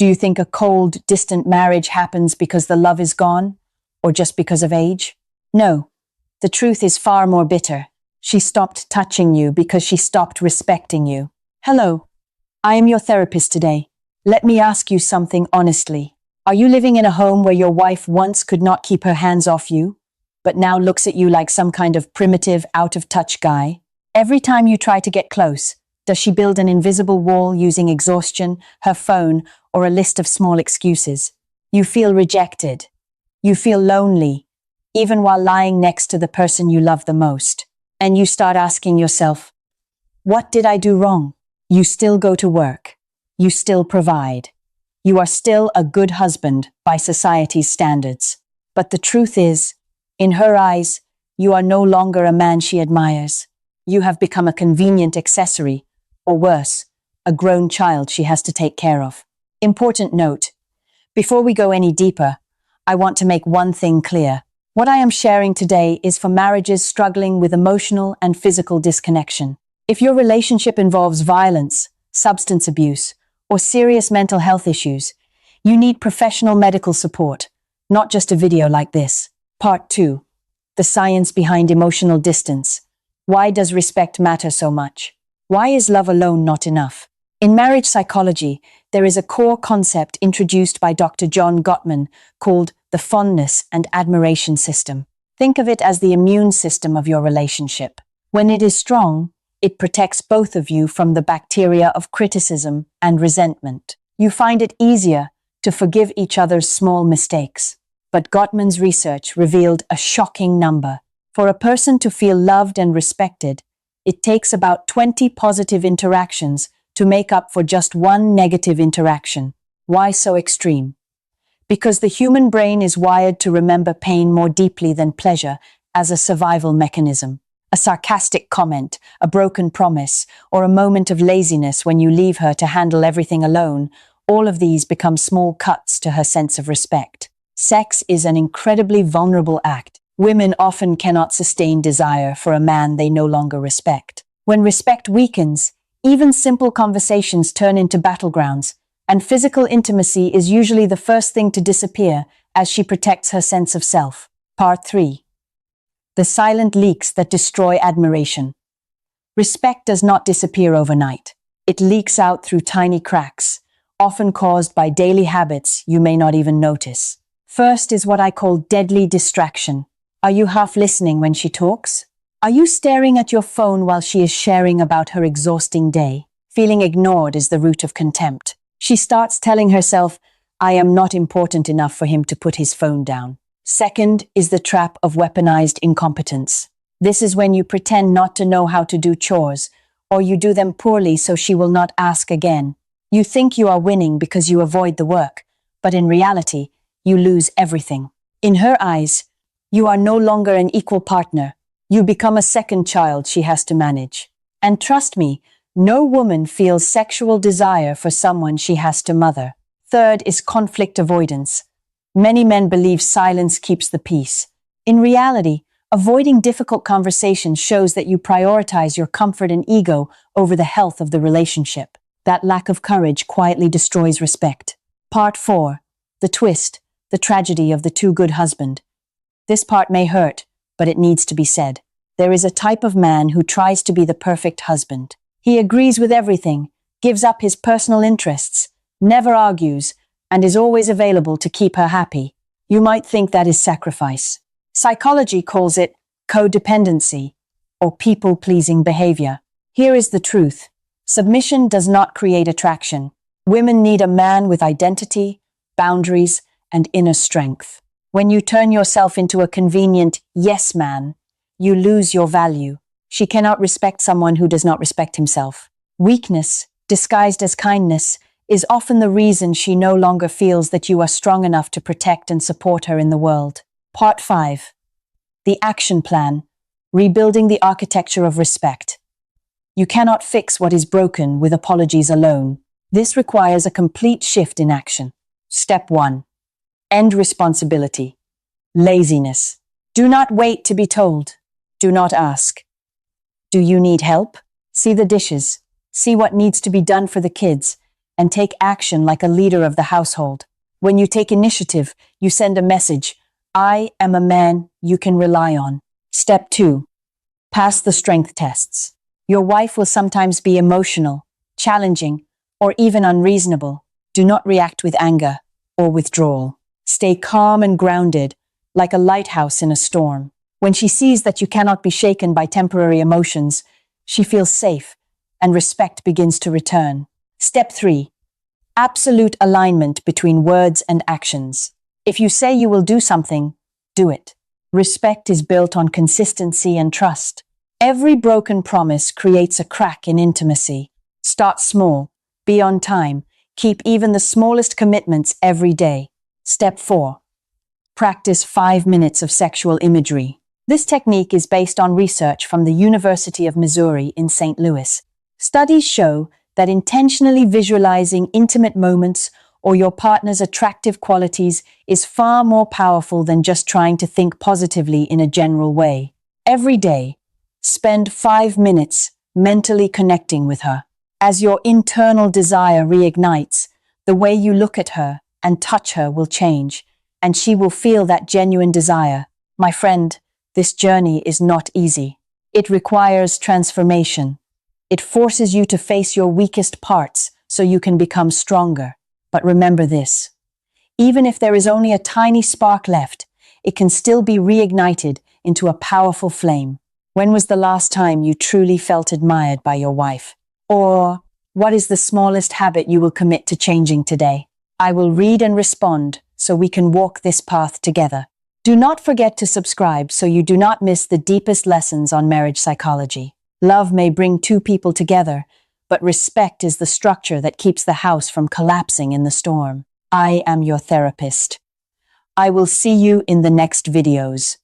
Do you think a cold, distant marriage happens because the love is gone, or just because of age? No, the truth is far more bitter. She stopped touching you because she stopped respecting you. Hello, I am your therapist today. Let me ask you something honestly. Are you living in a home where your wife once could not keep her hands off you, but now looks at you like some kind of primitive, out-of-touch guy? Every time you try to get close, does she build an invisible wall using exhaustion, her phone, or a list of small excuses? You feel rejected. You feel lonely, even while lying next to the person you love the most. And you start asking yourself, what did I do wrong? You still go to work. You still provide. You are still a good husband by society's standards. But the truth is, in her eyes, you are no longer a man she admires. You have become a convenient accessory, or worse, a grown child she has to take care of. Important note: before we go any deeper, I want to make one thing clear. What I am sharing today is for marriages struggling with emotional and physical disconnection. If your relationship involves violence, substance abuse, or serious mental health issues, you need professional medical support, not just a video like this. Part 2. The science behind emotional distance. Why does respect matter so much? Why is love alone not enough? In marriage psychology, there is a core concept introduced by Dr. Gottman called the fondness and admiration system. Think of it as the immune system of your relationship. When it is strong, it protects both of you from the bacteria of criticism and resentment. You find it easier to forgive each other's small mistakes. But Gottman's research revealed a shocking number. For a person to feel loved and respected, it takes about 20 positive interactions to make up for just one negative interaction. Why so extreme? Because the human brain is wired to remember pain more deeply than pleasure as a survival mechanism. A sarcastic comment, a broken promise, or a moment of laziness when you leave her to handle everything alone, all of these become small cuts to her sense of respect. Sex is an incredibly vulnerable act. Women often cannot sustain desire for a man they no longer respect. When respect weakens, even simple conversations turn into battlegrounds, and physical intimacy is usually the first thing to disappear as she protects her sense of self. Part 3. The silent leaks that destroy admiration. Respect does not disappear overnight. It leaks out through tiny cracks, often caused by daily habits you may not even notice. First is what I call deadly distraction. Are you half listening when she talks? Are you staring at your phone while she is sharing about her exhausting day? Feeling ignored is the root of contempt. She starts telling herself, I am not important enough for him to put his phone down. Second is the trap of weaponized incompetence. This is when you pretend not to know how to do chores, or you do them poorly so she will not ask again. You think you are winning because you avoid the work, but in reality, you lose everything. In her eyes, you are no longer an equal partner. You become a second child she has to manage. And trust me, no woman feels sexual desire for someone she has to mother. Third is conflict avoidance. Many men believe silence keeps the peace. In reality, avoiding difficult conversations shows that you prioritize your comfort and ego over the health of the relationship. That lack of courage quietly destroys respect. Part 4. The twist, the tragedy of the too good husband. This part may hurt, but it needs to be said. There is a type of man who tries to be the perfect husband. He agrees with everything, gives up his personal interests, never argues, and is always available to keep her happy. You might think that is sacrifice. Psychology calls it codependency, or people-pleasing behavior. Here is the truth. Submission does not create attraction. Women need a man with identity, boundaries, and inner strength. When you turn yourself into a convenient yes man, you lose your value. She cannot respect someone who does not respect himself. Weakness, disguised as kindness, is often the reason she no longer feels that you are strong enough to protect and support her in the world. Part 5. The action plan. Rebuilding the architecture of respect. You cannot fix what is broken with apologies alone. This requires a complete shift in action. Step 1. End responsibility. Laziness. Do not wait to be told. Do not ask. Do you need help? See the dishes. See what needs to be done for the kids. and take action like a leader of the household. When you take initiative, you send a message, I am a man you can rely on. Step 2. Pass the strength tests. Your wife will sometimes be emotional, challenging, or even unreasonable. Do not react with anger or withdrawal. Stay calm and grounded, like a lighthouse in a storm. When she sees that you cannot be shaken by temporary emotions, she feels safe and respect begins to return. Step 3. Absolute alignment between words and actions. If you say you will do something, do it. Respect is built on consistency and trust. Every broken promise creates a crack in intimacy. Start small, be on time, keep even the smallest commitments every day. Step 4. Practice 5 minutes of sexual imagery. This technique is based on research from the University of Missouri in St. Louis. Studies show that intentionally visualizing intimate moments or your partner's attractive qualities is far more powerful than just trying to think positively in a general way. Every day, spend 5 minutes mentally connecting with her. As your internal desire reignites, the way you look at her and touch her will change, and she will feel that genuine desire. My friend, this journey is not easy. It requires transformation. It forces you to face your weakest parts so you can become stronger. But remember this, even if there is only a tiny spark left, it can still be reignited into a powerful flame. When was the last time you truly felt admired by your wife? Or what is the smallest habit you will commit to changing today? I will read and respond so we can walk this path together. Do not forget to subscribe so you do not miss the deepest lessons on marriage psychology. Love may bring two people together, but respect is the structure that keeps the house from collapsing in the storm. I am your therapist. I will see you in the next videos.